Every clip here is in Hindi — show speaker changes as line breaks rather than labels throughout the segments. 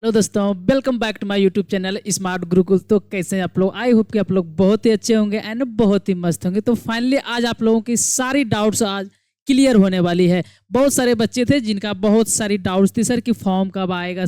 हेलो दोस्तों, welcome back to my YouTube channel smart Gurukul. तो कैसे हैं आप लोग? आई होप कि आप लोग बहुत ही अच्छे होंगे एंड बहुत ही मस्त होंगे। तो फाइनली आज आप लोगों की सारी डाउट्स आज क्लियर होने वाली है। बहुत सारे बच्चे थे जिनका बहुत सारी डाउट्स थी सर कि फॉर्म कब आएगा,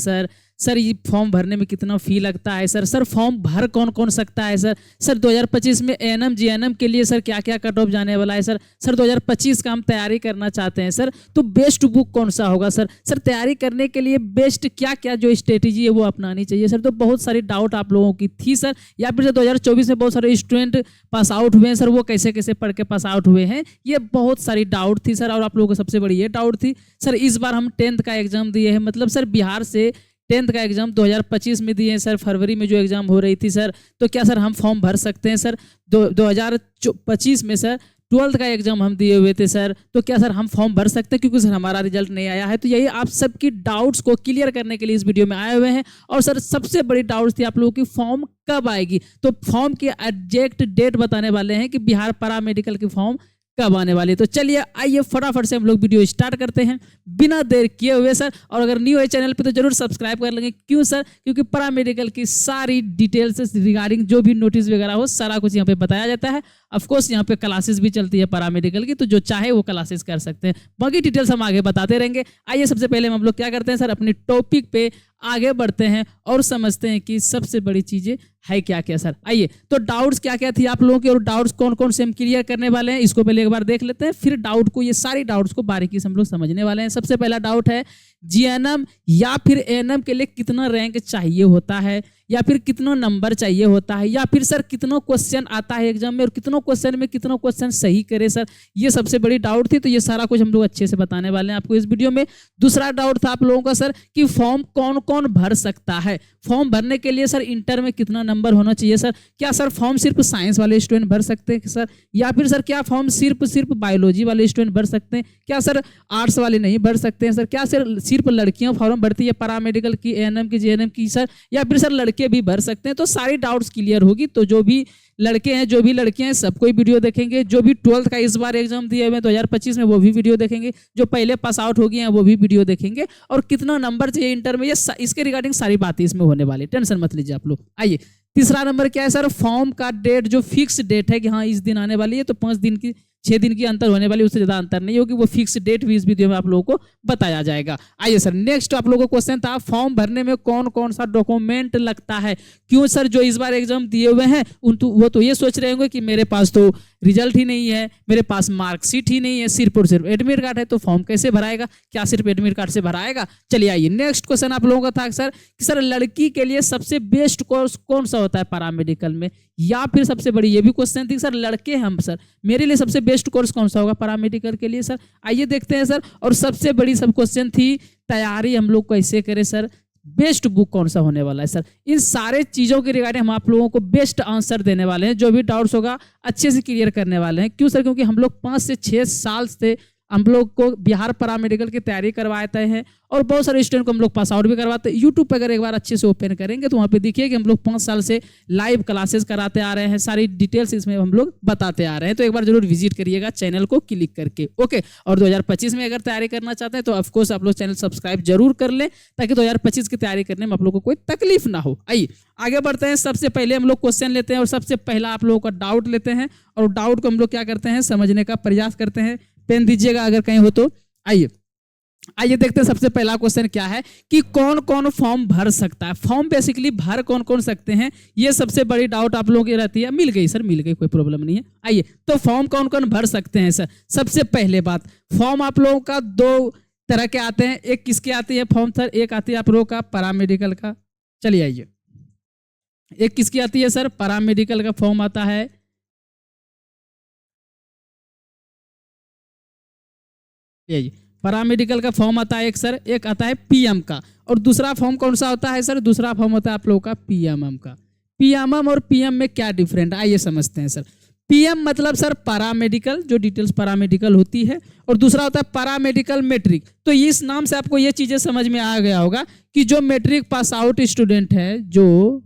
सर ये फॉर्म भरने में कितना फ़ी लगता है, सर फॉर्म भर कौन कौन सकता है, सर 2025 में एएनएम जीएनएम के लिए सर क्या क्या कट ऑफ जाने वाला है, सर 2025 का हम तैयारी करना चाहते हैं सर, तो बेस्ट बुक कौन सा होगा सर तैयारी करने के लिए बेस्ट क्या क्या जो स्ट्रेटेजी है वो अपनानी चाहिए सर। तो बहुत सारी डाउट आप लोगों की थी सर, या फिर 2024 में बहुत सारे स्टूडेंट पास आउट हुए हैं सर, वो कैसे कैसे पढ़ के पास आउट हुए हैं, ये बहुत सारी डाउट थी सर। और आप लोगों को सबसे बड़ी ये डाउट थी सर, इस बार हम 10th का एग्जाम दिए हैं, मतलब सर बिहार से 10th का एग्जाम 2025 में दिए हैं सर, फरवरी में जो एग्जाम हो रही थी सर, तो क्या सर हम फॉर्म भर सकते हैं सर? 2025 में सर 12th का एग्जाम हम दिए हुए थे सर, तो क्या सर हम फॉर्म भर सकते हैं? क्योंकि सर हमारा रिजल्ट नहीं आया है। तो यही आप सबकी डाउट्स को क्लियर करने के लिए इस वीडियो में आए हुए हैं। और सर सबसे बड़ी डाउट्स थी आप लोगों की, फॉर्म कब आएगी। तो फॉर्म की एग्जैक्ट डेट बताने वाले हैं कि बिहार पैरा मेडिकल की फॉर्म कब आने वाली है। तो चलिए आइए फटाफट से हम लोग वीडियो स्टार्ट करते हैं बिना देर किए हुए सर। और अगर न्यू है चैनल पे तो जरूर सब्सक्राइब कर लेंगे। क्यों सर? क्योंकि पैरा मेडिकल की सारी डिटेल्स रिगार्डिंग जो भी नोटिस वगैरह हो सारा कुछ यहाँ पे बताया जाता है। ऑफकोर्स यहाँ पे क्लासेस भी चलती है पैरा मेडिकल की, तो जो चाहे वो क्लासेस कर सकते हैं। बाकी डिटेल्स हम आगे बताते रहेंगे। आइए सबसे पहले हम लोग क्या करते हैं सर, अपनी टॉपिक पे आगे बढ़ते हैं और समझते हैं कि सबसे बड़ी चीजें है क्या क्या सर। आइए, तो डाउट्स क्या क्या थी आप लोगों के और डाउट्स कौन कौन से हम क्लियर करने वाले हैं, इसको पहले एक बार देख लेते हैं, फिर डाउट को, ये सारी डाउट्स को बारीकी से हम लोग समझने वाले हैं। सबसे पहला डाउट है, जीएनएम या फिर एएनएम के लिए कितना रैंक चाहिए होता है, या फिर कितना नंबर चाहिए होता है, या फिर सर कितना क्वेश्चन आता है एग्जाम में और कितनों क्वेश्चन में कितना क्वेश्चन सही करे सर। ये सबसे बड़ी डाउट थी, तो ये सारा कुछ हम लोग अच्छे से बताने वाले हैं आपको इस वीडियो में। दूसरा डाउट था आप लोगों का सर कि फॉर्म कौन कौन भर सकता है। फॉर्म भरने के लिए सर इंटर में कितना नंबर होना चाहिए सर? क्या सर फॉर्म सिर्फ साइंस वाले स्टूडेंट भर सकते हैं सर, या फिर सर क्या फॉर्म सिर्फ बायोलॉजी वाले स्टूडेंट भर सकते हैं? क्या सर आर्ट्स वाले नहीं भर सकते हैं सर? क्या सर सिर्फ लड़कियां फॉर्म भरती है पैरा मेडिकल की, एएनएम की, जीएनएम की सर, या फिर सर लड़के भी भर सकते हैं? तो सारी डाउट्स क्लियर होगी। तो जो भी लड़के हैं जो भी लड़कियां हैं सबको ही वीडियो देखेंगे, जो भी 12th का इस बार एग्जाम दिए हुए हैं 2025 में वो भी वीडियो देखेंगे, जो पहले पास आउट हो गए हैं वो भी वीडियो देखेंगे, और कितना नंबर चाहिए इंटर में, ये इसके रिगार्डिंग सारी बातें इसमें होने वाली, टेंशन मत लीजिए आप लोग। आइए, तीसरा नंबर क्या है सर, फॉर्म का डेट जो फिक्स डेट है कि हाँ इस दिन आने वाली है, तो 5 दिन की 6 दिन की अंतर होने वाली, उससे ज्यादा अंतर नहीं होगी, वो फिक्स डेट भी इस वीडियो में आप लोगों को बताया जाएगा। आइए सर, नेक्स्ट आप लोगों को क्वेश्चन था, फॉर्म भरने में कौन कौन सा डॉक्यूमेंट लगता है। क्यों सर? जो इस बार एग्जाम दिए हुए हैं वो तो ये सोच रहे होंगे कि मेरे पास तो रिजल्ट ही नहीं है, मेरे पास मार्कशीट ही नहीं है, सिर्फ और सिर्फ एडमिट कार्ड है, तो फॉर्म कैसे भराएगा? क्या सिर्फ एडमिट कार्ड से भराएगा? चलिए आइए, नेक्स्ट क्वेश्चन आप लोगों का था सर कि सर लड़की के लिए सबसे बेस्ट कोर्स कौन सा होता है पैरा मेडिकल में, या फिर सबसे बड़ी ये भी क्वेश्चन थी सर लड़के हम सर मेरे लिए सबसे बेस्ट कोर्स कौन सा होगा पैरा मेडिकल के लिए सर। आइए देखते हैं सर। और सबसे बड़ी सब क्वेश्चन थी, तैयारी हम लोग कैसे करें सर, बेस्ट बुक कौन सा होने वाला है सर। इन सारे चीजों के रिगार्डिंग हम आप लोगों को बेस्ट आंसर देने वाले हैं, जो भी डाउट्स होगा अच्छे से क्लियर करने वाले हैं। क्यों सर? क्योंकि हम लोग 5 से 6 साल से हम लोग को बिहार पैरा मेडिकल की तैयारी करवाते हैं, और बहुत सारे स्टूडेंट को हम लोग पास आउट भी करवाते हैं। यूट्यूब पर अगर एक बार अच्छे से ओपन करेंगे तो वहाँ पे देखिए कि हम लोग 5 साल से लाइव क्लासेस कराते आ रहे हैं, सारी डिटेल्स इसमें हम लोग बताते आ रहे हैं। तो एक बार जरूर विजिट करिएगा चैनल को क्लिक करके, ओके। और 2025 में अगर तैयारी करना चाहते हैं तो ऑफकोर्स आप लोग चैनल सब्सक्राइब जरूर कर लें, ताकि 2025 की तैयारी करने में आप लोग को कोई तकलीफ ना हो। आइए आगे बढ़ते हैं। सबसे पहले हम लोग क्वेश्चन लेते हैं, और सबसे पहला आप लोगों का डाउट लेते हैं, और डाउट को हम लोग क्या करते हैं, समझने का प्रयास करते हैं। पेन दीजिएगा अगर कहीं हो तो। आइए देखते हैं सबसे पहला क्वेश्चन क्या है कि कौन कौन फॉर्म भर सकता है। फॉर्म बेसिकली भर कौन कौन सकते हैं, ये सबसे बड़ी डाउट आप लोगों की रहती है। मिल गई सर, मिल गई, कोई प्रॉब्लम नहीं है। आइए, तो फॉर्म कौन कौन भर सकते हैं सर। सबसे पहले बात, फॉर्म आप लोगों का 2 तरह के आते हैं। एक किसके आती है फॉर्म सर? एक आती है आप लोगों का पैरा मेडिकल का। चलिए आइए, एक किसकी आती है सर? पैरा मेडिकल का फॉर्म आता है। पैरा मेडिकल का फॉर्म आता है एक सर, एक आता है पीएम का। और दूसरा फॉर्म कौन सा होता है सर? दूसरा फॉर्म होता है आप लोगों का पीएमएम का। पीएमएम और पीएम में क्या डिफरेंट है, आइए समझते हैं सर। पीएम मतलब सर पैरा मेडिकल, जो डिटेल्स पैरा मेडिकल होती है, और दूसरा होता है पैरा मेडिकल मैट्रिक। तो इस नाम से आपको ये चीजें समझ में आ गया होगा कि जो मैट्रिक पास आउट स्टूडेंट है, जो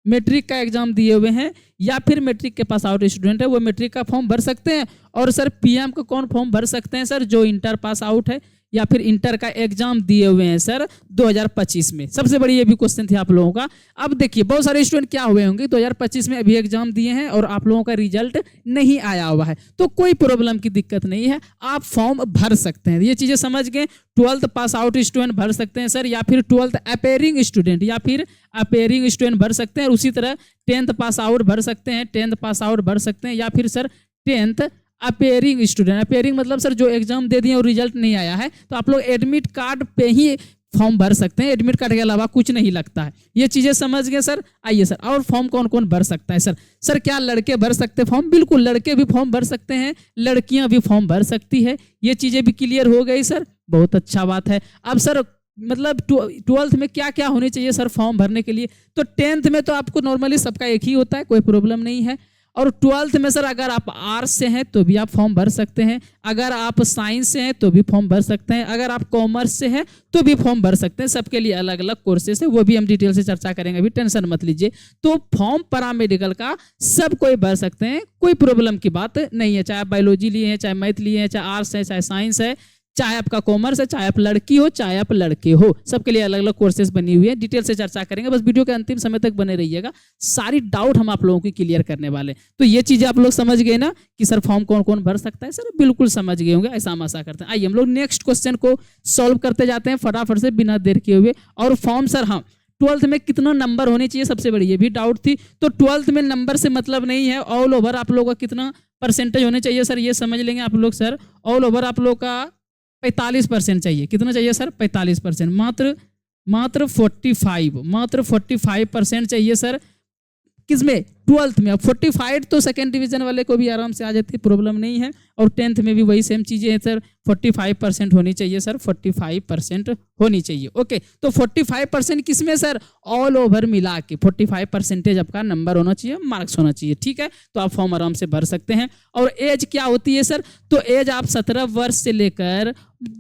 मैट्रिक का एग्जाम दिए हुए हैं, या फिर मैट्रिक के पास आउट स्टूडेंट है, वो मैट्रिक का फॉर्म भर सकते हैं। और सर पीएम का कौन फॉर्म भर सकते हैं सर? जो इंटर पास आउट है, या फिर इंटर का एग्जाम दिए हुए हैं सर 2025 में? सबसे बड़ी ये भी क्वेश्चन थी आप लोगों का। अब देखिए बहुत सारे स्टूडेंट क्या हुए होंगे 2025 में अभी एग्जाम दिए हैं और आप लोगों का रिजल्ट नहीं आया हुआ है, तो कोई प्रॉब्लम की दिक्कत नहीं है, आप फॉर्म भर सकते हैं। ये चीजें समझ गए। 12th पास आउट स्टूडेंट भर सकते हैं सर, या फिर 12th अपेयरिंग स्टूडेंट या फिर अपेयरिंग स्टूडेंट भर सकते हैं। और उसी तरह 10th पास आउट भर सकते हैं, 10th पास आउट भर सकते हैं, या फिर sir 10th appearing student. Appearing मतलब सर जो एग्जाम दे दिए और रिजल्ट नहीं आया है, तो आप लोग एडमिट कार्ड पे ही फॉर्म भर सकते हैं, एडमिट कार्ड के अलावा कुछ नहीं लगता है। ये चीजें समझ गए सर। आइए सर, और फॉर्म कौन कौन भर सकता है सर? सर क्या लड़के भर सकते हैं फॉर्म? बिल्कुल, लड़के भी फॉर्म भर सकते हैं, लड़कियां भी फॉर्म भर सकती है। ये चीजें भी क्लियर हो गई सर, बहुत अच्छा बात है। अब सर मतलब 12th में क्या क्या होने चाहिए सर फॉर्म भरने के लिए? तो 10th में तो आपको नॉर्मली सबका एक ही होता है, कोई प्रॉब्लम नहीं है। और 12th में सर अगर आप आर्ट्स से हैं तो भी आप फॉर्म भर सकते हैं, अगर आप साइंस से हैं तो भी फॉर्म भर सकते हैं, अगर आप कॉमर्स से हैं तो भी फॉर्म भर सकते हैं। सबके लिए अलग अलग कोर्सेस है, वो भी हम डिटेल से चर्चा करेंगे, अभी टेंशन मत लीजिए। तो फॉर्म पैरामेडिकल का सब कोई भर सकते हैं, कोई प्रॉब्लम की बात नहीं है। चाहे आप बायोलॉजी लिए हैं, चाहे मैथ लिए हैं, चाहे आर्ट्स है, चाहे साइंस है, चाहे आपका कॉमर्स है, चाहे आप लड़की हो, चाहे आप लड़के हो, सबके लिए अलग अलग कोर्सेज बनी हुई है। डिटेल से चर्चा करेंगे, बस वीडियो के अंतिम समय तक बने रहिएगा, सारी डाउट हम आप लोगों की क्लियर करने वाले। तो ये चीजें आप लोग समझ गए ना कि सर फॉर्म कौन कौन भर सकता है? सर बिल्कुल समझ गए होंगे, ऐसा हम आशा करते हैं। आइए हम लोग नेक्स्ट क्वेश्चन को सॉल्व करते जाते हैं फटाफट से बिना देर किए हुए। और फॉर्म सर हाँ 12th में कितना नंबर होने चाहिए, सबसे बड़ी ये भी डाउट थी। तो 12th में नंबर से मतलब नहीं है, ऑल ओवर आप लोगों का कितना परसेंटेज होने चाहिए सर, ये समझ लेंगे आप लोग। सर ऑल ओवर आप लोग का 45% चाहिए। कितना चाहिए सर? 45%। मात्र 45% चाहिए सर। किसमें? 12th में। अब 45 तो सेकेंड डिवीजन वाले को भी आराम से आ जाती है, प्रॉब्लम नहीं है। और 10th में भी वही सेम चीजें हैं सर, 45% होनी चाहिए सर, 45% होनी चाहिए। ओके, तो 45% किसमें सर? ऑल ओवर मिला के 45% आपका नंबर होना चाहिए, मार्क्स होना चाहिए। ठीक है, तो आप फॉर्म आराम से भर सकते हैं। और एज क्या होती है सर? तो एज आप 17 वर्ष से लेकर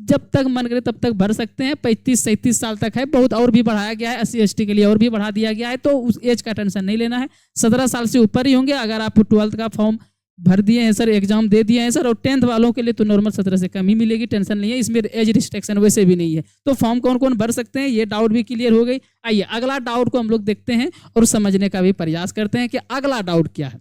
जब तक मन करे तब तक भर सकते हैं, 35-37 साल तक है। बहुत और भी बढ़ाया गया है, SC ST के लिए और भी बढ़ा दिया गया है, तो उस एज का टेंशन नहीं लेना है। 17 साल से ऊपर ही होंगे अगर आप 12th का फॉर्म भर दिए हैं सर, एग्जाम दे दिए हैं सर। और 10th वालों के लिए तो नॉर्मल 17 से कम ही मिलेगी, टेंशन नहीं है, इसमें एज रिस्ट्रिक्शन वैसे भी नहीं है। तो फॉर्म कौन कौन भर सकते हैं, ये डाउट भी क्लियर हो गई। आइए अगला डाउट को हम लोग देखते हैं और समझने का भी प्रयास करते हैं कि अगला डाउट क्या है।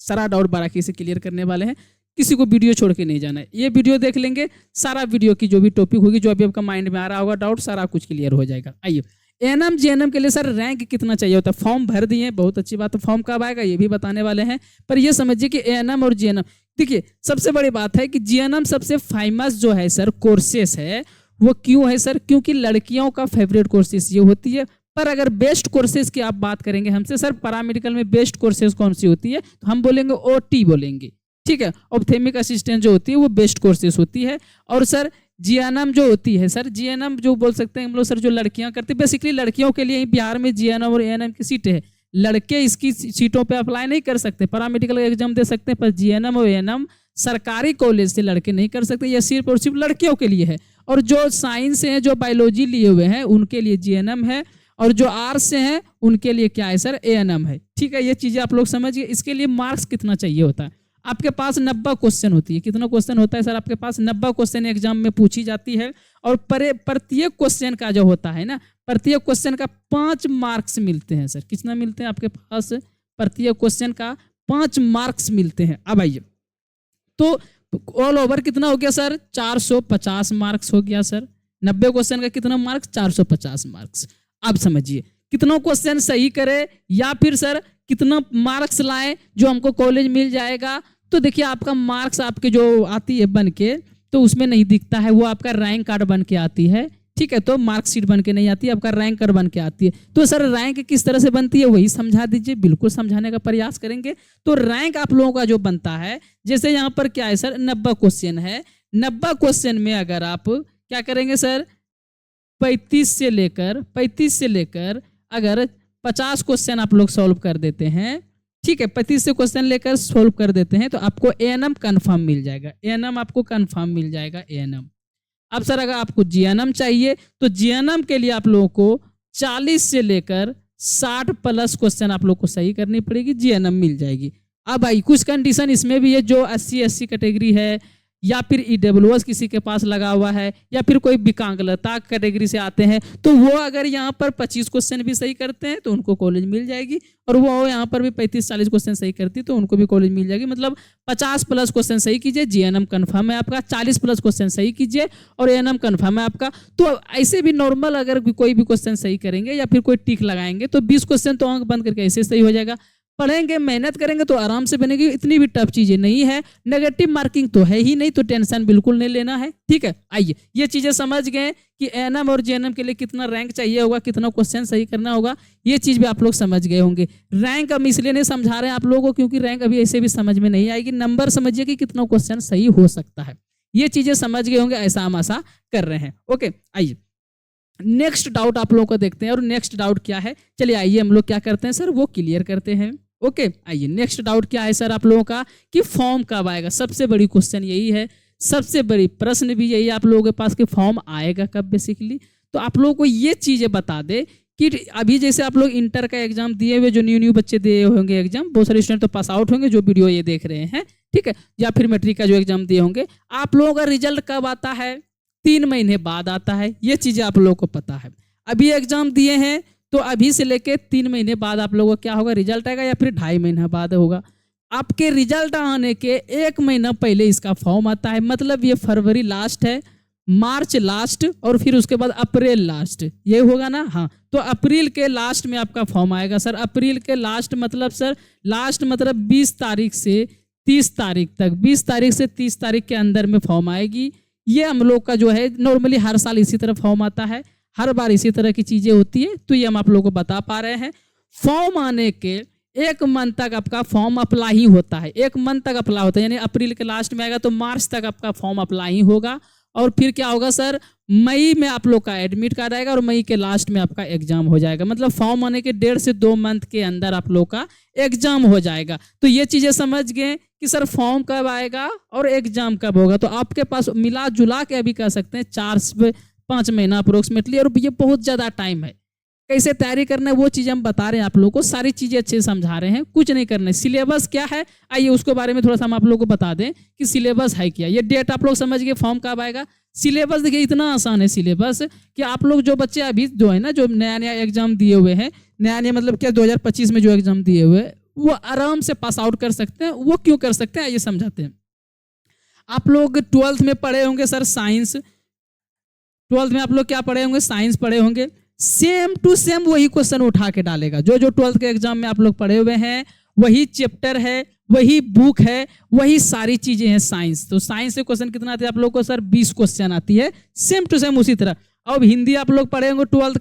सारा डाउट बारीकी से क्लियर करने वाले हैं, किसी को वीडियो छोड़ के नहीं जाना है। ये वीडियो देख लेंगे, सारा वीडियो की जो भी टॉपिक होगी, जो अभी आपका माइंड में आ रहा होगा डाउट, सारा कुछ क्लियर हो जाएगा। आइए एएनएम जीएनएम के लिए सर रैंक कितना चाहिए होता है? फॉर्म भर दिए, बहुत अच्छी बात है। फॉर्म कब आएगा ये भी बताने वाले हैं, पर ये समझिए कि एएनएम और जीएनएम, देखिए सबसे बड़ी बात है कि जीएनएम सबसे फेमस जो है सर कोर्सेस है, वो क्यों है सर? क्योंकि लड़कियों का फेवरेट कोर्सेस ये होती है। पर अगर बेस्ट कोर्सेज की आप बात करेंगे हमसे सर, पैरामेडिकल में बेस्ट कोर्सेज कौन सी होती है, तो हम बोलेंगे ओटी बोलेंगे। ठीक है, ऑप्थेमिक असिस्टेंट जो होती है वो बेस्ट कोर्सेज होती है। और सर जीएनएम जो होती है सर, जीएनएम जो बोल सकते हैं हम लोग सर, जो लड़कियां करती है, बेसिकली लड़कियों के लिए बिहार में जीएनएम और एएनएम की सीटें है। लड़के इसकी सीटों पे अप्लाई नहीं कर सकते, पैरामेडिकल का एग्जाम दे सकते हैं, पर जीएनएम और एएनएम सरकारी कॉलेज से लड़के नहीं कर सकते, यह सिर्फ और सिर्फ लड़कियों के लिए है। और जो साइंस से हैं, जो बायोलॉजी लिए हुए हैं, उनके लिए जीएनएम है, और जो आर्ट्स से हैं उनके लिए क्या है सर? एएनएम है। ठीक है, ये चीजें आप लोग समझिए। इसके लिए मार्क्स कितना चाहिए होता है? आपके पास 90 क्वेश्चन होती है। कितना क्वेश्चन होता है सर? आपके पास 90 क्वेश्चन एग्जाम में पूछी जाती है। और प्रत्येक क्वेश्चन का जो होता है ना, प्रत्येक क्वेश्चन का 5 मार्क्स मिलते हैं सर। कितना मिलते हैं आपके पास? प्रत्येक क्वेश्चन का 5 मार्क्स मिलते हैं। अब आइए, तो ऑल ओवर कितना हो गया सर? 450 मार्क्स हो गया सर। 90 क्वेश्चन का कितना मार्क्स? 450 मार्क्स। अब समझिए कितना क्वेश्चन सही करे या फिर सर कितना मार्क्स लाए जो हमको कॉलेज मिल जाएगा। तो देखिए आपका मार्क्स आपके जो आती है बन के, तो उसमें नहीं दिखता है, वो आपका रैंक कार्ड बन के आती है। ठीक है, तो मार्कशीट बन के नहीं आती, आपका रैंक कार्ड बन के आती है। तो सर रैंक किस तरह से बनती है वही समझा दीजिए। बिल्कुल समझाने का प्रयास करेंगे। तो रैंक आप लोगों का जो बनता है, जैसे यहाँ पर क्या है सर, 90 क्वेश्चन है। 90 क्वेश्चन में अगर आप क्या करेंगे सर, 35 से लेकर अगर 50 क्वेश्चन आप लोग सॉल्व कर देते हैं, ठीक है, 35 से क्वेश्चन लेकर सॉल्व कर देते हैं, तो आपको एएनएम कंफर्म मिल जाएगा। एएनएम आपको कंफर्म मिल जाएगा, एएनएम। अब सर अगर आपको जीएनएम चाहिए, तो जीएनएम के लिए आप लोगों को 40 से लेकर 60 प्लस क्वेश्चन आप लोग को सही करनी पड़ेगी, जीएनएम मिल जाएगी। अब आई कुछ कंडीशन इसमें भी है, जो SC SC कैटेगरी है या फिर ईडब्ल्यूएस किसी के पास लगा हुआ है, या फिर कोई विकलांगता कैटेगरी से आते हैं, तो वो अगर यहाँ पर 25 क्वेश्चन भी सही करते हैं तो उनको कॉलेज मिल जाएगी, और वो यहाँ पर भी 35-40 क्वेश्चन सही करती तो उनको भी कॉलेज मिल जाएगी। मतलब 50+ क्वेश्चन सही कीजिए, जीएनएम कन्फर्म है आपका, 40+ क्वेश्चन सही कीजिए और एएनएम कन्फर्म है आपका। तो ऐसे भी नॉर्मल अगर कोई भी क्वेश्चन सही करेंगे या फिर कोई टिक लगाएंगे तो 20 क्वेश्चन तो आंख बंद करके ऐसे सही हो जाएगा। पढ़ेंगे, मेहनत करेंगे तो आराम से बनेगी, इतनी भी टफ चीजें नहीं है। नेगेटिव मार्किंग तो है ही नहीं, तो टेंशन बिल्कुल नहीं लेना है, ठीक है। आइए, ये चीजें समझ गए कि एएनएम और जीएनएम के लिए कितना रैंक चाहिए होगा, कितना क्वेश्चन सही करना होगा, ये चीज भी आप लोग समझ गए होंगे। रैंक हम इसलिए नहीं समझा रहे हैं आप लोगों को क्योंकि रैंक अभी ऐसे भी समझ में नहीं आएगी, नंबर समझिए कि कितना क्वेश्चन सही हो सकता है। ये चीजें समझ गए होंगे, ऐसा हम आशा कर रहे हैं। ओके, आइए नेक्स्ट डाउट आप लोगों को देखते हैं। और नेक्स्ट डाउट क्या है, चलिए आइए हम लोग क्या करते हैं सर, वो क्लियर करते हैं। ओके, आइए नेक्स्ट डाउट क्या है सर आप लोगों का कि फॉर्म कब आएगा। सबसे बड़ी क्वेश्चन यही है, सबसे बड़ी प्रश्न भी यही है आप लोगों के पास कि फॉर्म आएगा कब बेसिकली। तो आप लोगों को ये चीजें बता दे कि अभी जैसे आप लोग इंटर का एग्जाम दिए हुए, जो न्यू बच्चे दिए होंगे एग्जाम, बहुत सारे स्टूडेंट तो पास आउट होंगे जो वीडियो ये देख रहे हैं, ठीक है, या फिर मैट्रिक का जो एग्जाम दिए होंगे, आप लोगों का रिजल्ट कब आता है, 3 महीने बाद आता है। ये चीजें आप लोगों को पता है। अभी एग्जाम दिए हैं तो अभी से लेके 3 महीने बाद आप लोगों को क्या होगा, रिजल्ट आएगा, या फिर 2.5 महीना बाद होगा। आपके रिजल्ट आने के 1 महीना पहले इसका फॉर्म आता है। मतलब ये फरवरी लास्ट है, मार्च लास्ट, और फिर उसके बाद अप्रैल लास्ट, ये होगा ना। हाँ, तो अप्रैल के लास्ट में आपका फॉर्म आएगा सर। अप्रैल के लास्ट मतलब सर, लास्ट मतलब 20 तारीख से 30 तारीख तक, 20 तारीख से 30 तारीख के अंदर में फॉर्म आएगी। ये हम लोग का जो है नॉर्मली हर साल इसी तरह फॉर्म आता है, हर बार इसी तरह की चीजें होती है, तो ये हम आप लोगों को बता पा रहे हैं। फॉर्म आने के 1 मंथ तक आपका फॉर्म अप्लाई ही होता है, 1 मंथ तक अप्लाई होता है, यानी अप्रैल के लास्ट में आएगा तो मार्च तक आपका फॉर्म अप्लाई ही होगा। और फिर क्या होगा सर, मई में आप लोग का एडमिट कार्ड आएगा और मई के लास्ट में आपका एग्जाम हो जाएगा। मतलब फॉर्म आने के 1.5 से 2 मंथ के अंदर आप लोग का एग्जाम हो जाएगा। तो ये चीजें समझ गए कि सर फॉर्म कब आएगा और एग्जाम कब होगा। तो आपके पास मिला जुला के अभी कह सकते हैं 4 से 5 महीना अप्रोक्सीमेटली, और ये बहुत ज्यादा टाइम है। कैसे तैयारी करना है वो चीज़ हम बता रहे हैं आप लोगों को, सारी चीज़ें अच्छे से समझा रहे हैं, कुछ नहीं करना है। सिलेबस क्या है, आइए उसके बारे में थोड़ा सा हम आप लोगों को बता दें कि सिलेबस है क्या। ये डेट आप लोग समझ गए, फॉर्म कब आएगा। सिलेबस देखिए इतना आसान है सिलेबस कि आप लोग जो बच्चे अभी जो है ना, जो नया नया एग्जाम दिए हुए हैं, नया नया मतलब क्या 2025 में जो एग्जाम दिए हुए हैं, वो आराम से पास आउट कर सकते हैं। वो क्यों कर सकते हैं ये समझाते हैं। आप लोग 12th में पढ़े होंगे सर साइंस, 12th में आप लोग क्या पढ़े होंगे, साइंस पढ़े होंगे। सेम टू सेम वही क्वेश्चन उठा के डालेगा, जो जो 12th के एग्जाम में आप लोग पढ़े हुए हैं, वही चैप्टर है, वही बुक है, वही सारी चीजें हैं साइंस। तो साइंस से क्वेश्चन कितना आते हैं आप लोग को सर, 20 क्वेश्चन आती है, सेम टू सेम उसी तरह। अब हिंदी आप लोग पढ़े होंगे 12th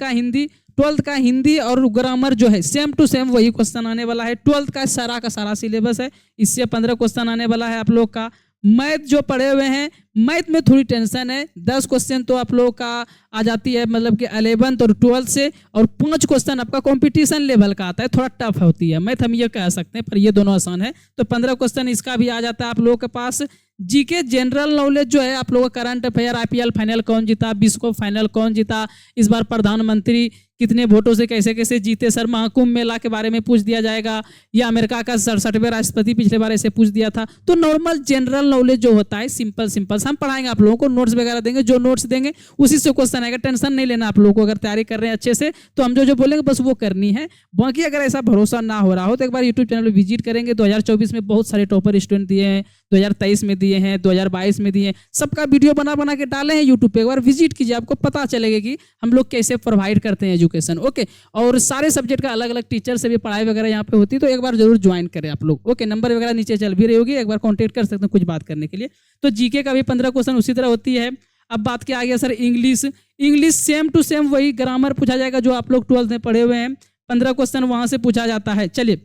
का हिंदी और ग्रामर जो है सेम टू सेम वही क्वेश्चन आने वाला है। 12th का सारा सिलेबस है, इससे 15 क्वेश्चन आने वाला है आप लोग का। मैथ जो पढ़े हुए हैं, मैथ में थोड़ी टेंशन है, 10 क्वेश्चन तो आप लोगों का आ जाती है, मतलब कि 11th और 12th से, और 5 क्वेश्चन आपका कंपटीशन लेवल का आता है, थोड़ा टफ होती है मैथ, हम ये कह सकते हैं, पर ये दोनों आसान है। तो 15 क्वेश्चन इसका भी आ जाता है आप लोगों के पास। जीके जनरल नॉलेज जो है आप लोगों का, करंट अफेयर, आईपीएल फाइनल कौन जीता, बिस्को फाइनल कौन जीता, इस बार प्रधानमंत्री कितने वोटों से कैसे कैसे जीते सर, महाकुंभ मेला के बारे में पूछ दिया जाएगा, या अमेरिका का 67वें राष्ट्रपति पिछले बार ऐसे पूछ दिया था। तो नॉर्मल जनरल नॉलेज जो होता है सिंपल हम पढ़ाएंगे आप लोगों को, नोट्स वगैरह देंगे, जो नोट्स देंगे उसी से क्वेश्चन आएगा, टेंशन नहीं लेना आप लोगों को। अगर तैयारी कर रहे हैं अच्छे से तो हम जो जो बोलेंगे बस वो करनी है। बाकी अगर ऐसा भरोसा ना हो रहा हो तो एक बार यूट्यूब चैनल पर विजिट करेंगे। 2024 में बहुत सारे टॉपर स्टूडेंट दिए हैं, 2023 में दिए हैं, 2022 में दिए हैं, सबका वीडियो बना के डाले हैं यूट्यूब पे, एक बार विजिट कीजिए, आपको पता चलेगा कि हम लोग कैसे प्रोवाइड करते हैं एजुकेशन। ओके, और सारे सब्जेक्ट का अलग अलग टीचर से भी पढ़ाई वगैरह यहाँ पे होती है, तो एक बार जरूर ज्वाइन करें आप लोग। ओके, नंबर वगैरह नीचे चल भी रही होगी, एक बार कॉन्टेक्ट कर सकते हैं कुछ बात करने के लिए। तो जीके का भी 15 क्वेश्चन उसी तरह होती है। अब बात क्या आ गया sir, English same to same वही ग्रामर पूछा जाएगा जो आप लोग 12th में पढ़े हुए हैं, 15 क्वेश्चन वहां से पूछा जाता है। चलिए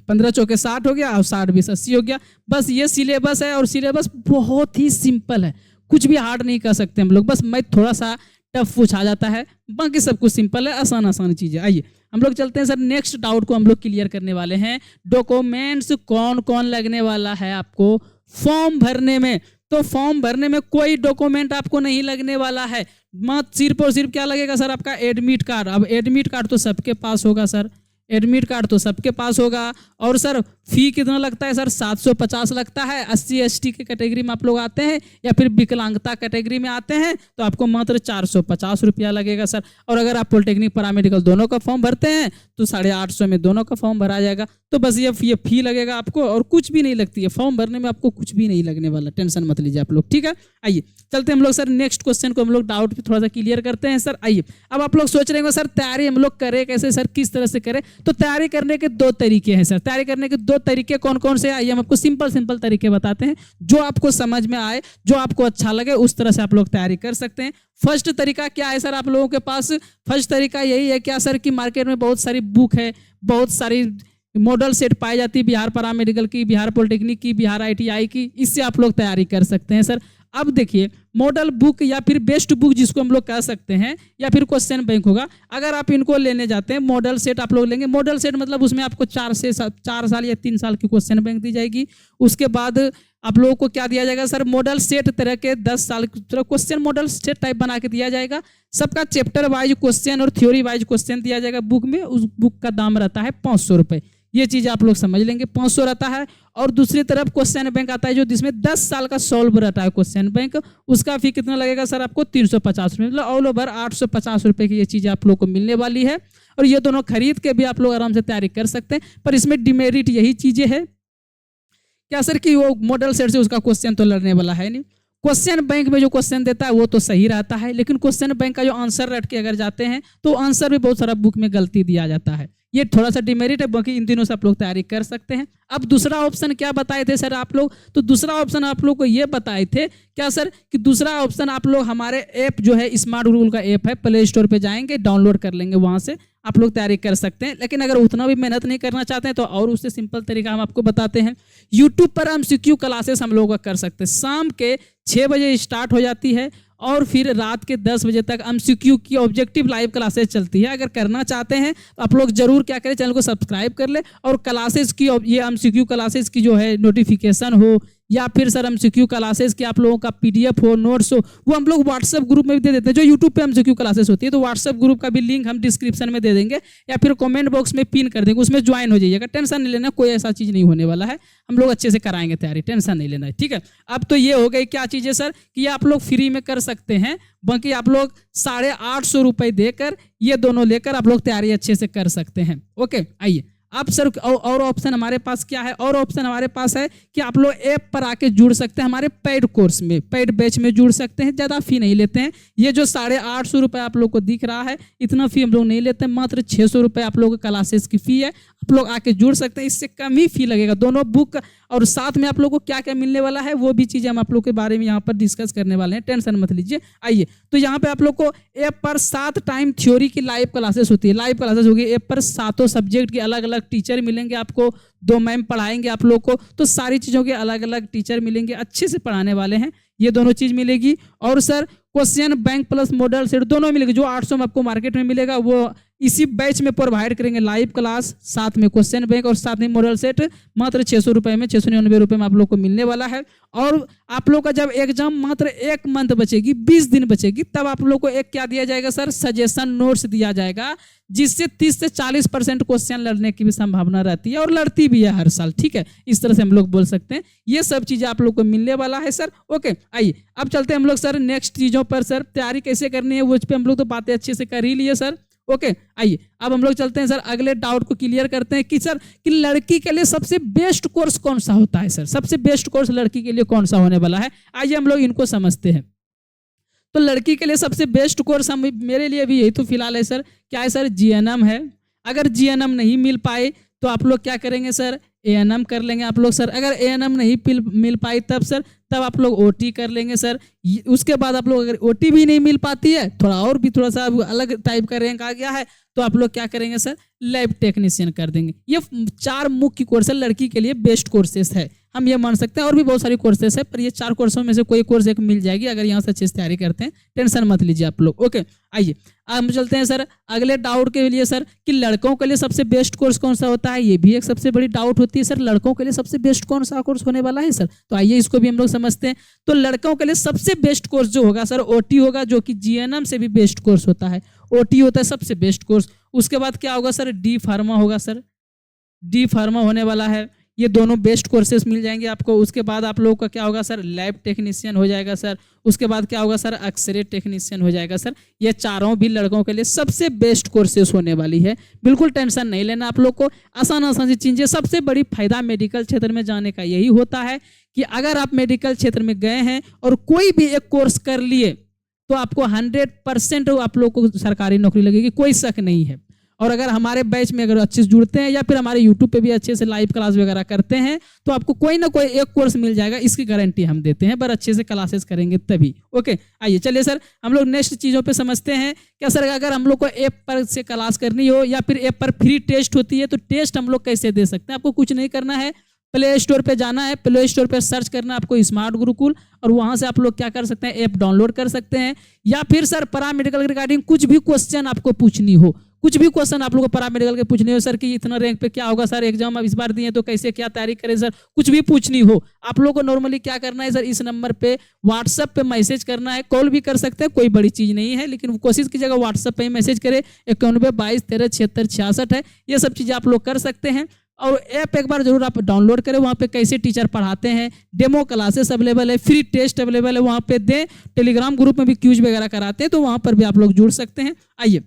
15 चौके 60 हो गया, और 60 20 80 हो गया। बस ये सिलेबस है, और सिलेबस बहुत ही सिंपल है, कुछ भी हार्ड नहीं कर सकते हम लोग, बस मैथ थोड़ा सा टफ पूछा जाता है, बाकी सब कुछ सिंपल है, आसान चीजें। आइए हम लोग चलते हैं सर, नेक्स्ट डाउट को हम लोग क्लियर करने वाले हैं। डॉक्यूमेंट्स कौन कौन लगने वाला है आपको फॉर्म भरने में। तो फॉर्म भरने में कोई डॉक्यूमेंट आपको नहीं लगने वाला है, मत सिर्फ और सिर्फ क्या लगेगा सर, आपका एडमिट कार्ड। अब एडमिट कार्ड तो सबके पास होगा सर, एडमिट कार्ड तो सबके पास होगा। और सर फी कितना लगता है सर? 750 लगता है। SC/ST के कैटेगरी में आप लोग आते हैं या फिर विकलांगता कैटेगरी में आते हैं तो आपको मात्र 450 रुपया लगेगा सर। और अगर आप पॉलिटेक्निक पैरामेडिकल दोनों का फॉर्म भरते हैं तो 850 में दोनों का फॉर्म भरा जाएगा। तो बस ये फी लगेगा आपको और कुछ भी नहीं लगती है, फॉर्म भरने में आपको कुछ भी नहीं लगने वाला, टेंशन मत लीजिए आप लोग, ठीक है। आइए चलते हैं हम लोग सर नेक्स्ट क्वेश्चन को हम लोग डाउट पे थोड़ा सा क्लियर करते हैं सर। आइए अब आप लोग सोच रहे होंगे सर तैयारी हम लोग करें कैसे सर, किस तरह से करें? तो तैयारी करने के 2 तरीके हैं सर। तैयारी करने के 2 तरीके कौन कौन से? आइए हम आपको सिंपल तरीके बताते हैं, जो आपको समझ में आए, जो आपको अच्छा लगे उस तरह से आप लोग तैयारी कर सकते हैं। फर्स्ट तरीका क्या है सर आप लोगों के पास? फर्स्ट तरीका यही है क्या सर कि मार्केट में बहुत सारी बुक है, बहुत सारी मॉडल सेट पाई जाती है, बिहार पैरामेडिकल की, बिहार पॉलिटेक्निक की, बिहार ITI की, इससे आप लोग तैयारी कर सकते हैं सर। अब देखिए मॉडल बुक या फिर बेस्ट बुक जिसको हम लोग कह सकते हैं, या फिर क्वेश्चन बैंक होगा, अगर आप इनको लेने जाते हैं, मॉडल सेट आप लोग लेंगे। मॉडल सेट मतलब उसमें आपको 4 साल या 3 साल की क्वेश्चन बैंक दी जाएगी। उसके बाद आप लोगों को क्या दिया जाएगा सर? मॉडल सेट तरह के 10 साल क्वेश्चन मॉडल सेट टाइप बना के दिया जाएगा। सबका चैप्टर वाइज क्वेश्चन और थ्योरी वाइज क्वेश्चन दिया जाएगा बुक में। उस बुक का दाम रहता है 500 रुपये। ये चीज़ आप लोग समझ लेंगे, 500 रहता है। और दूसरी तरफ क्वेश्चन बैंक आता है जो जिसमें 10 साल का सॉल्व रहता है क्वेश्चन बैंक, उसका फी कितना लगेगा सर? आपको 350 रुपये, मतलब ऑल ओवर 850 रुपये की ये चीज़ आप लोग को मिलने वाली है। और ये दोनों खरीद के भी आप लोग आराम से तैयारी कर सकते हैं। पर इसमें डिमेरिट यही चीज़ें है क्या सर कि वो मॉडल सेट से उसका क्वेश्चन तो लड़ने वाला है नहीं। क्वेश्चन बैंक में जो क्वेश्चन देता है वो तो सही रहता है, लेकिन क्वेश्चन बैंक का जो आंसर रट के अगर जाते हैं तो आंसर भी बहुत सारा बुक में गलती दिया जाता है। ये थोड़ा सा डिमेरिट है, बाकी इन तीनों से आप लोग तैयारी कर सकते हैं। अब दूसरा ऑप्शन क्या बताए थे सर आप लोग? तो दूसरा ऑप्शन आप लोग को ये बताए थे क्या सर कि दूसरा ऑप्शन आप लोग हमारे ऐप जो है स्मार्ट गुरुकुल का ऐप है, प्ले स्टोर पे जाएंगे, डाउनलोड कर लेंगे, वहाँ से आप लोग तैयारी कर सकते हैं। लेकिन अगर उतना भी मेहनत नहीं करना चाहते हैं तो और उससे सिंपल तरीका हम आपको बताते हैं। यूट्यूब पर MCQ क्लासेस हम लोग कर सकते हैं। शाम के 6 बजे स्टार्ट हो जाती है और फिर रात के 10 बजे तक MCQ की ऑब्जेक्टिव लाइव क्लासेस चलती है। अगर करना चाहते हैं तो आप लोग जरूर क्या करें, चैनल को सब्सक्राइब कर ले और क्लासेस की, ये MCQ क्लासेस की जो है नोटिफिकेशन हो या फिर सर MCQ क्लासेस के आप लोगों का PDF हो, नोट्स हो, वो हम लोग व्हाट्सएप ग्रुप में भी दे देते हैं। जो यूट्यूब पे MCQ क्लासेस होती है तो व्हाट्सएप ग्रुप का भी लिंक हम डिस्क्रिप्शन में दे देंगे या फिर कमेंट बॉक्स में पिन कर देंगे, उसमें ज्वाइन हो जाइएगा। टेंशन नहीं लेना, कोई ऐसा चीज़ नहीं होने वाला है, हम लोग अच्छे से कराएंगे तैयारी, टेंशन नहीं लेना है, ठीक है। अब तो ये हो गई क्या चीज़ें सर कि ये आप लोग फ्री में कर सकते हैं, बाकी आप लोग 850 रुपये देकर ये दोनों लेकर आप लोग तैयारी अच्छे से कर सकते हैं। ओके आइए अब सर और ऑप्शन हमारे पास क्या है? और ऑप्शन हमारे पास है कि आप लोग ऐप पर आके जुड़ सकते हैं, हमारे पेड कोर्स में, पेड बैच में जुड़ सकते हैं। ज़्यादा फी नहीं लेते हैं। ये जो 850 रुपये आप लोग को दिख रहा है, इतना फी हम लोग नहीं लेते हैं, मात्र 600 रुपये आप लोगों का क्लासेस की फ़ी है। आप लोग आके जुड़ सकते हैं, इससे कम ही फी लगेगा दोनों बुक। और साथ में आप लोगों को क्या क्या मिलने वाला है वो भी चीज़ें हम आप लोग के बारे में यहाँ पर डिस्कस करने वाले हैं, टेंशन मत लीजिए। आइए तो यहाँ पे आप लोग को ऐप पर 7 टाइम थ्योरी की लाइव क्लासेस होती है, लाइव क्लासेस होगी ऐप पर। 7 सब्जेक्ट के अलग अलग टीचर मिलेंगे आपको, 2 मैम पढ़ाएंगे आप लोग को, तो सारी चीज़ों के अलग अलग टीचर मिलेंगे, अच्छे से पढ़ाने वाले हैं। ये दोनों चीज़ मिलेगी। और sir question bank plus model set दोनों मिलेगी। जो 800 में आपको मार्केट में मिलेगा वो इसी बैच में प्रोवाइड करेंगे, लाइव क्लास, साथ में क्वेश्चन बैंक और साथ में मॉडल सेट, मात्र 600 रुपये में, 699 रुपये में आप लोग को मिलने वाला है। और आप लोग का जब एग्जाम मात्र 1 मंथ बचेगी, 20 दिन बचेगी, तब आप लोग को एक क्या दिया जाएगा सर? सजेशन नोट्स दिया जाएगा, जिससे 30 से 40% क्वेश्चन लड़ने की भी संभावना रहती है और लड़ती भी है हर साल, ठीक है। इस तरह से हम लोग बोल सकते हैं। ये सब चीज़ें आप लोग को मिलने वाला है सर। ओके आइए अब चलते हैं हम लोग सर नेक्स्ट चीज़ों पर। सर तैयारी कैसे करनी है वो पे हम लोग तो बातें अच्छे से कर ही लिए सर। ओके आइए अब हम लोग चलते हैं सर अगले डाउट को क्लियर करते हैं कि सर कि लड़की के लिए सबसे बेस्ट कोर्स कौन सा होता है सर? सबसे बेस्ट कोर्स लड़की के लिए कौन सा होने वाला है? आइए हम लोग इनको समझते हैं। तो लड़की के लिए सबसे बेस्ट कोर्स हम, मेरे लिए भी यही तो फिलहाल है सर। क्या है सर? GNM है। अगर GNM नहीं मिल पाए तो आप लोग क्या करेंगे सर? ANM कर लेंगे आप लोग सर। अगर ANM नहीं मिल पाई तब सर, तब आप लोग OT कर लेंगे सर। उसके बाद आप लोग अगर OT भी नहीं मिल पाती है, थोड़ा सा अलग टाइप का रैंक आ गया है, तो आप लोग क्या करेंगे सर? लैब टेक्नीशियन कर देंगे। ये 4 मुख्य कोर्स है लड़की के लिए, बेस्ट कोर्सेस है, हम ये मान सकते हैं। और भी बहुत सारी कोर्सेस है, पर ये 4 कोर्सों में से कोई कोर्स एक मिल जाएगी अगर यहाँ से अच्छे से तैयारी करते हैं, टेंशन मत लीजिए आप लोग। ओके आइए अब हम चलते हैं सर अगले डाउट के लिए सर कि लड़कों के लिए सबसे बेस्ट कोर्स कौन सा होता है? ये भी एक सबसे बड़ी डाउट होती है सर, लड़कों के लिए सबसे बेस्ट कौन सा कोर्स होने वाला है सर? तो आइए इसको भी हम लोग समझते हैं। तो लड़कों के लिए सबसे बेस्ट कोर्स जो होगा सर OT होगा, जो कि GNM से भी बेस्ट कोर्स होता है। OT होता है सबसे बेस्ट कोर्स। उसके बाद क्या होगा सर? D फार्मा होगा सर, D फार्मा होने वाला है। ये दोनों बेस्ट कोर्सेस मिल जाएंगे आपको। उसके बाद आप लोगों का क्या होगा सर, लैब टेक्नीशियन हो जाएगा सर। उसके बाद क्या होगा सर, एक्सरे टेक्नीशियन हो जाएगा सर। ये चारों भी लड़कों के लिए सबसे बेस्ट कोर्सेस होने वाली है। बिल्कुल टेंशन नहीं लेना आप लोग को, आसान आसान सी चीज़ें। सबसे बड़ी फायदा मेडिकल क्षेत्र में जाने का यही होता है कि अगर आप मेडिकल क्षेत्र में गए हैं और कोई भी एक कोर्स कर लिए तो आपको 100% आप लोग को सरकारी नौकरी लगेगी, कोई शक नहीं है। और अगर हमारे बैच में अगर अच्छे से जुड़ते हैं या फिर हमारे यूट्यूब पे भी अच्छे से लाइव क्लास वगैरह करते हैं तो आपको कोई ना कोई एक कोर्स मिल जाएगा, इसकी गारंटी हम देते हैं, पर अच्छे से क्लासेस करेंगे तभी। ओके, आइए चलिए सर हम लोग नेक्स्ट चीज़ों पे समझते हैं। क्या सर, अगर हम लोग को ऐप पर से क्लास करनी हो या फिर ऐप पर फ्री टेस्ट होती है तो टेस्ट हम लोग कैसे दे सकते हैं? आपको कुछ नहीं करना है, प्ले स्टोर पे जाना है, प्ले स्टोर पे सर्च करना है आपको स्मार्ट गुरुकुल, और वहां से आप लोग क्या कर सकते हैं, ऐप डाउनलोड कर सकते हैं। या फिर सर पैरामेडिकल रिगार्डिंग कुछ भी क्वेश्चन आपको पूछनी हो, कुछ भी क्वेश्चन आप लोगों को पैरामेडिकल के पूछने हो, सर कि इतना रैंक पे क्या होगा सर, एग्जाम अब इस बार दिए तो कैसे क्या तैयारी करें सर, कुछ भी पूछनी हो आप लोगों को नॉर्मली क्या करना है सर, इस नंबर पे व्हाट्सएप पे मैसेज करना है। कॉल भी कर सकते हैं, कोई बड़ी चीज़ नहीं है, लेकिन कोशिश कीजिएगा व्हाट्सएप पे ही मैसेज करें। 91 22 13 76 66 है, ये सब चीज़ें आप लोग कर सकते हैं। और ऐप एक बार जरूर आप डाउनलोड करें, वहाँ पे कैसे टीचर पढ़ाते हैं, डेमो क्लासेस अवेलेबल है, फ्री टेस्ट अवेलेबल है, वहाँ पे दें। टेलीग्राम ग्रुप में भी क्यूज वगैरह कराते हैं तो वहाँ पर भी आप लोग जुड़ सकते हैं। आइए,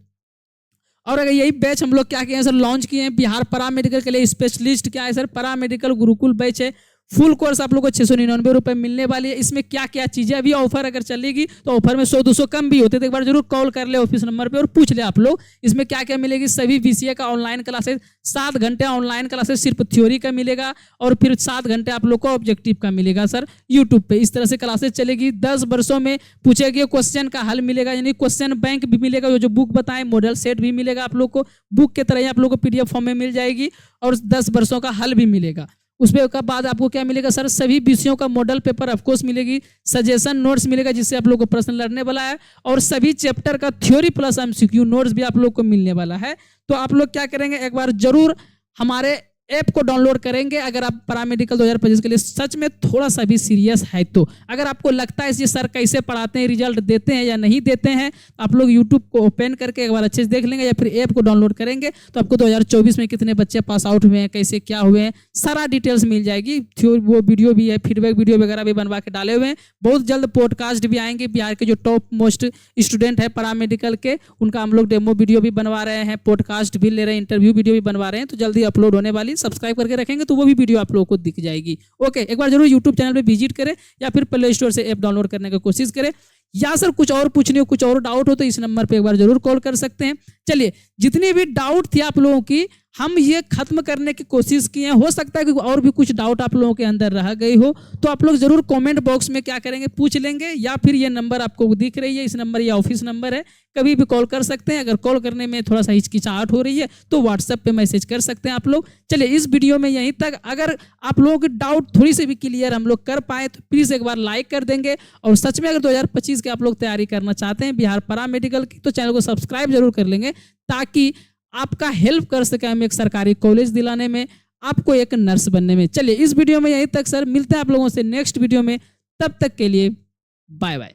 और अगर यही बैच हम लोग क्या किए हैं सर, लॉन्च किए हैं बिहार पैरामेडिकल के लिए स्पेशलिस्ट। क्या है सर, पैरामेडिकल गुरुकुल बैच है। फुल कोर्स आप लोग को 699 रुपये मिलने वाली है। इसमें क्या क्या चीज़ें, अभी ऑफर अगर चलेगी तो ऑफर में 100-200 कम भी होते, तो एक बार जरूर कॉल कर ले ऑफिस नंबर पे और पूछ ले आप लोग इसमें क्या क्या मिलेगी। सभी VCA का ऑनलाइन क्लासेस, 7 घंटे ऑनलाइन क्लासेस सिर्फ थ्योरी का मिलेगा, और फिर 7 घंटे आप लोग को ऑब्जेक्टिव का मिलेगा सर यूट्यूब पे। इस तरह से क्लासेस चलेगी। 10 वर्षों में पूछे गए क्वेश्चन का हल मिलेगा, यानी क्वेश्चन बैंक भी मिलेगा, जो बुक बताएं मॉडल सेट भी मिलेगा आप लोग को, बुक के तरह ही आप लोग को PDF फॉर्म में मिल जाएगी, और 10 वर्षों का हल भी मिलेगा। उसके बाद आपको क्या मिलेगा सर, सभी विषयों का मॉडल पेपर ऑफकोर्स मिलेगी, सजेशन नोट्स मिलेगा जिससे आप लोग को प्रश्न लड़ने वाला है, और सभी चैप्टर का थ्योरी प्लस MCQ नोट्स भी आप लोग को मिलने वाला है। तो आप लोग क्या करेंगे, एक बार जरूर हमारे ऐप को डाउनलोड करेंगे। अगर आप पैरामेडिकल 2025 के लिए सच में थोड़ा सा भी सीरियस है तो, अगर आपको लगता है ये सर कैसे पढ़ाते हैं, रिजल्ट देते हैं या नहीं देते हैं, तो आप लोग यूट्यूब को ओपन करके एक बार अच्छे से देख लेंगे, या फिर ऐप को डाउनलोड करेंगे तो आपको 2024 में कितने बच्चे पास आउट हुए हैं, कैसे क्या हुए हैं, सारा डिटेल्स मिल जाएगी। वो वीडियो भी है, फीडबैक वीडियो वगैरह भी बनवा के डाले हुए हैं। बहुत जल्द पॉडकास्ट भी आएंगे, बिहार के जो टॉप मोस्ट स्टूडेंट है पैरामेडिकल के, उनका हम लोग डेमो वीडियो भी बनवा रहे हैं, पॉडकास्ट भी ले रहे हैं, इंटरव्यू वीडियो भी बनवा रहे हैं, तो जल्दी अपलोड होने वाली। सब्सक्राइब करके रखेंगे तो वो भी वीडियो आप लोगों को दिख जाएगी। ओके, एक बार जरूर यूट्यूब चैनल पे विजिट करें या फिर प्ले स्टोर से ऐप डाउनलोड करने की कोशिश करें। या सर कुछ और पूछनी हो, कुछ और डाउट हो तो इस नंबर पे एक बार जरूर कॉल कर सकते हैं। चलिए, जितनी भी डाउट थी आप लोगों की हम ये खत्म करने की कोशिश किए हैं। हो सकता है कि और भी कुछ डाउट आप लोगों के अंदर रह गई हो, तो आप लोग जरूर कमेंट बॉक्स में क्या करेंगे, पूछ लेंगे, या फिर ये नंबर आपको दिख रही है, इस नंबर या ऑफिस नंबर है, कभी भी कॉल कर सकते हैं। अगर कॉल करने में थोड़ा सा हिचकिचाहट हो रही है तो व्हाट्सएप पे मैसेज कर सकते हैं आप लोग। चलिए, इस वीडियो में यहीं तक। अगर आप लोगों की डाउट थोड़ी सी भी क्लियर हम लोग कर पाए तो प्लीज़ एक बार लाइक कर देंगे, और सच में अगर 2025 के आप लोग तैयारी करना चाहते हैं बिहार पैरामेडिकल की, तो चैनल को सब्सक्राइब जरूर कर लेंगे, ताकि आपका हेल्प कर सके हम एक सरकारी कॉलेज दिलाने में, आपको एक नर्स बनने में। चलिए, इस वीडियो में यहीं तक सर, मिलते हैं आप लोगों से नेक्स्ट वीडियो में, तब तक के लिए बाय बाय।